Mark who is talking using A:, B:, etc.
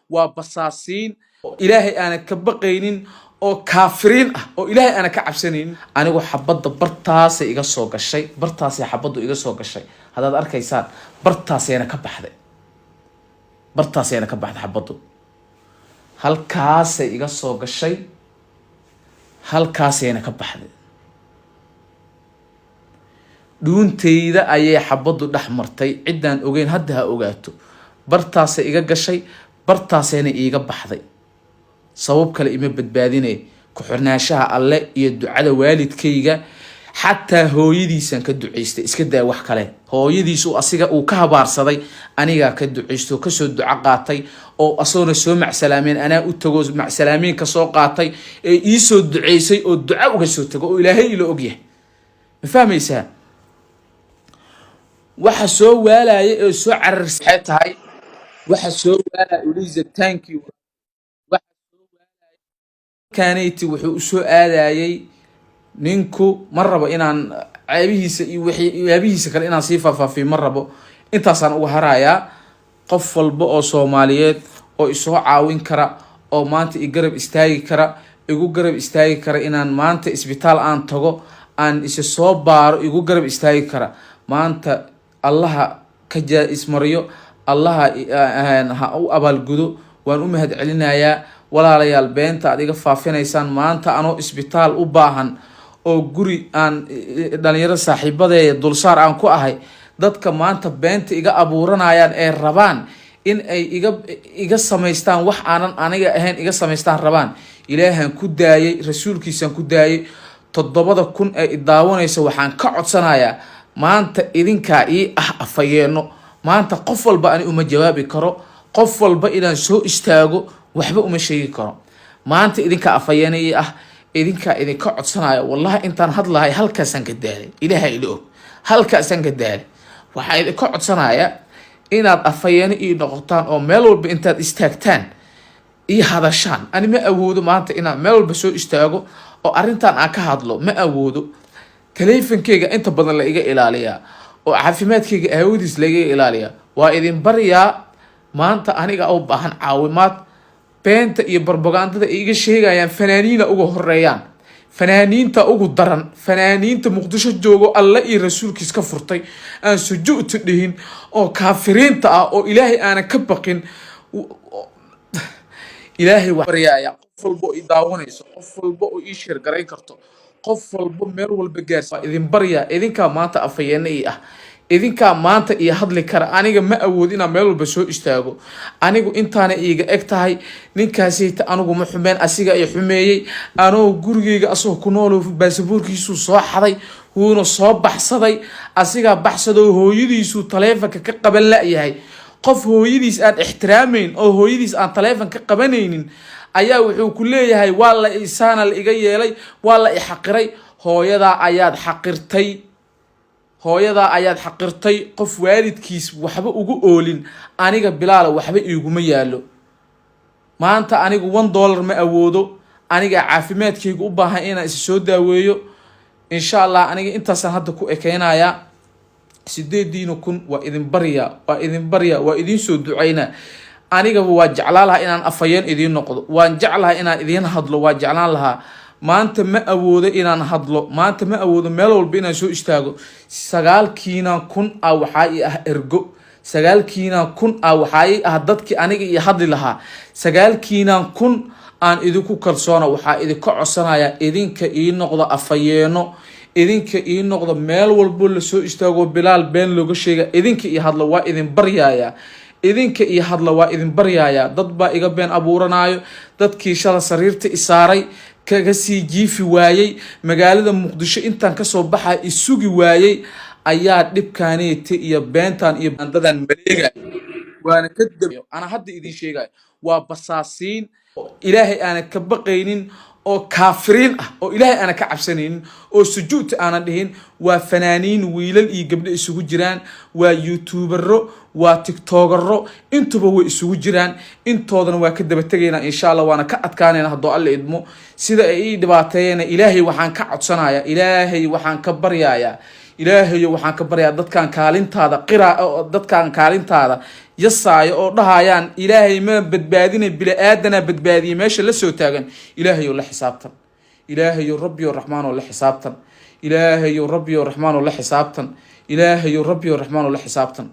A: وبصاصين إلهي أنا كبقينين oo kaafiriin ah oo ilaahay ana ka cabsaneen anigu xabada bartaas iga soo gashay bartaas xabadu iga soo gashay hadaad arkaysaan bartaas ayna ka baxday xabadu halkaas iga soo gashay halkaas ayna ka baxday dhuunteyda ayay xabadu dhaxmartay cidaan ogeyn hadda ha ogaato bartaas iga gashay bartaas ayna iga baxday sabab kale ima badbaadinay ku xirnaashaha alle iyo ducada waalidkayga xataa hooyadiisan ka duceystay iska daa wax kale hooyadiisu asiga uu ka habaarsaday aniga ka duceysto ka soo duco qaatay oo asoona soo macsalaameen ana u tago macsalaameen ka soo qaatay ee ii soo duceysay oo duco uga soo tago oo ilaahay ila ogyahay ma fahmaysaa waxa soo waalay ee soo cararsay tahay waxa soo waalay uliza thank you كانيتي وحو سو آدايي نينكو مربو إنان عيبيهيس عيبيهيس كان إنان صيفا في مربو إنتاسان او هرايا قف والبو او سوماليات او إسو عاوين كرا او مانتا إقرب استايي كرا إقو قرب استايي كرا إنان مانتا إسبيتال آن تغو آن إسو صوبارو إقو قرب استايي كرا مانتا الله كجا اسمريو الله ها او أبال قدو وان أمهد علينا يا walaalayaal beenta adiga faafinaysaan maanta anoo isbitaal u baahan oo guri aan dhalinyaro saaxiibadeeya dulsaar aan ku ahay dadka maanta beenta iga abuuranayaan ee rabaan in ay iga samaystaan wax aanan aniga ahayn iga samaystaan rabaan ilaahan ku daayay rasuulkiisan ku daayay 7,000 ee idaawanaysa waxaan ka codsanayaa maanta idinka afayeeno maanta qof walba ani uma jawaabi karo qof walba inaan soo istaago waxba uma sheegi karo maanta idinka afayeenay idinka codsanaya wallahi intaan hadlahay halkaasan ka daalay ilaahay ilo halkaasan ka daalay waxa idinka codsanaya inaad afayeeno ii noqotaan oo meel walba intaad istaagtaan ii hadashaan ani ma awoodo maanta inaan meel walba soo istaago oo arintan aan ka hadlo ma awoodo teleefankeyga inta badan la iga ilaaliyaa oo caafimaadkeyga awoodiis la iga ilaaliyaa waa idin bariyaa maanta aniga oo baahan caawimaad beenta iyo barbagandada iga sheegayaan fanaaniina ugu horeeyaan fanaaniinta ugu daran fanaaniinta muqdisho joogo alla iyo rasuulkiis ka furtay aan sujuud dhihin oo kaafiriinta ah oo ilaahay aan ka baqin ilaahay wax baryaaya qof walba oo daawanayso qof walba oo ii shir gareyn karto qof walba meel walba gaarsi idin baryaa idinka maanta afayeenay idinka maanta iyo hadli kara aniga ma awood inaan meel walba soo istaago anigu intaana iiga eg tahay ninkaasi anigu ma xumeen asiga ay xumeeyay anoo gurigeyga asoo ku nool baasaboorkiisu soo xaday wuuna soo baxsaday asiga baxsado hooyadiisu taleefanka ka qaban la yahay qof hooyadiis aan ixtiraameyn oo hooyadiis aan taleefanka qabanaynin ayaa wuxuu ku leeyahay waa la isaana la iga yeelay waa la xaqiray hooyada ayaad xaqirtay hooyada ayaad xaqirtay qof waalidkiis waxba ugu oolin aniga bilaal waxba iiguma yaalo maanta anigu $1 ma awoodo aniga caafimaadkaygu u baahan inaan is soo daaweeyo insha Allah aniga intaasan hadda ku ekeenaya 8,000 waa idin bariya waa idin soo duceyna aniga waa jeclaan lahaa inaan afayeen idin noqdo waan jeclahay inaan idin hadlo waa jeclaan lahaa maanta ma awoodo inaan hadlo maanta ma awoodo meel walba inaan soo istaago 9,000 waxa ay ergo 9,000 waxa ay dadkii aniga iyo hadli lahaa 9,000 aan idinku kalsoona waxa idinka codsanaya idinka ii noqdo afayeeno idinka ii noqdo meel walba la soo istaago bilaal been looga sheega idinka ii hadlo waa idin baryaaya idinka ii hadlo waa idin baryaaya dad baa iga been abuuranayo dadkii shala sariirta isaaray kaga sii jiifi waayay magaalada muqdisho intaan ka soo baxay isugi waayay ayaa dhibkaaneete iyo beentan iyo bandadan maleegay waana ka dabayo ana hadda idin sheegay waa basaasiin ilaahay aan ka baqaynin oo kaafiriin ah oo ilaahay aan ka cabsanaynin oo sujuud aan dhihin waa fanaaniin wiilal iyo gabdho isugu jiraan waa youtubero waa tiktokero intuba way isugu jiraan intoodana waa ka daba tagaynaa insha Allah waana ka adkaanayna hadoo alla idmo sida ay dhibaateeyeen ilaahay waxaan ka codsanayaa ilaahay waxaan ka baryayaa ilaahayo waxaan ka baryaa dadkan kaalintaada qira dadkan kaalintaada yasaayo oo dhahayaan ilaahay ma badbaadinay bili aadana badbaadiyay meesha la soo taagan ilaahayo la xisaabtan ilaahayo rabbiyo raxmaan oo la xisaabtan ilaahayo rabbiyo raxmaan oo la xisaabtan ilaahayo rabbiyo raxmaan oo la xisaabtan